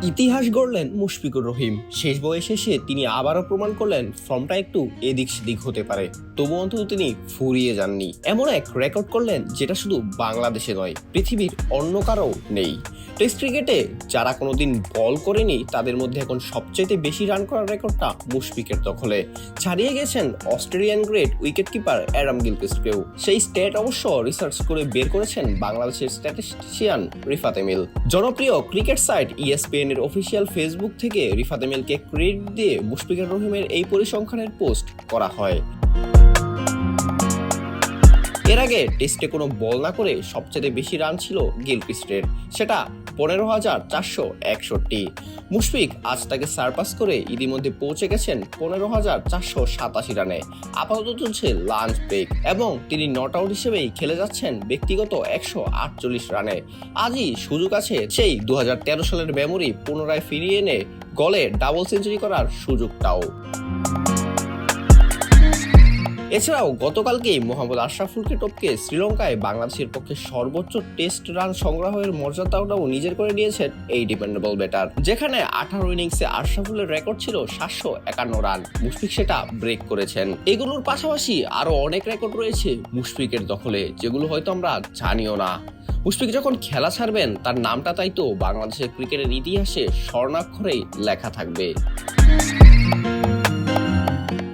ইতিহাস গড়লেন মুশফিকুর রহিম। শেষ বয়সে এসে তিনি আবারও প্রমাণ করলেন ফর্মটা একটু এদিক সেদিক হতে পারে, তবু অন্তত তিনি ফুরিয়ে যাননি। এমন এক রেকর্ড করলেন যেটা শুধু বাংলাদেশে নয়, পৃথিবীর অন্য কারো নেই। টেস্ট ক্রিকেটে যারা কোনোদিন বল করেনি তাদের মধ্যে এখন সবচেয়ে বেশি রান করার রেকর্ডটা মুশফিকের দখলে। ছাড়িয়ে গেছেন Australian great wicket keeper Adam গিলক্রিস্টকেও। সেই স্ট্যাট অবশ্য রিসার্চ করে বের করেছেন বাংলাদেশের স্ট্যাটিস্টিশিয়ান রিফাত এমিল। জনপ্রিয় ক্রিকেট সাইট ESPN এর অফিসিয়াল ফেসবুক থেকে রিফাত এমিলকে ক্রেডিট দিয়ে মুশফিকুর রহিমের এই পরিসংখ্যানের পোস্ট করা হয়। এর আগে টেস্টে কোনো বল না করে সবচেয়ে বেশি রান ছিল গিলক্রিস্টের, সেটা 15,461। মুশফিক আজ তাকে সারপাস করে ইতিমধ্যে পৌঁছে গেছেন 15,487 রানে। আপাতত চলছে লাঞ্চ ব্রেক এবং তিনি নট আউট হিসেবেই খেলে যাচ্ছেন ব্যক্তিগত 148 রানে। আজই সুযোগ আছে সেই 2013 সালের মেমোরি পুনরায় ফিরিয়ে এনে গলে ডাবল সেঞ্চুরি করার সুযোগটাও। এছাড়াও গতকালকেই মোহাম্মদ আশরাফুলকে টপকে শ্রীলঙ্কায় বাংলাদেশের পক্ষে সর্বোচ্চ টেস্ট রান সংগ্রহের মর্যাদাটাও নিজের করে নিয়েছেন এই ডিপেন্ডেবল ব্যাটার। যেখানে 18 ইনিংসে আশরাফুলের রেকর্ড ছিল 751 রান, মুশফিক সেটা ব্রেক করেছেন। এগুলোর পাশাপাশি আরো অনেক রেকর্ড রয়েছে মুশফিকের দখলে, যেগুলো হয়তো আমরা জানিও না। মুশফিক যখন খেলা ছাড়বেন তার নামটা তাই তো বাংলাদেশের ক্রিকেটের ইতিহাসে স্বর্ণাক্ষরেই লেখা থাকবে।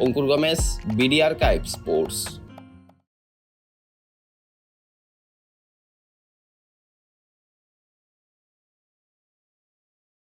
অঙ্কুর গমেজ, BD আর্কাইভ স্পোর্টস।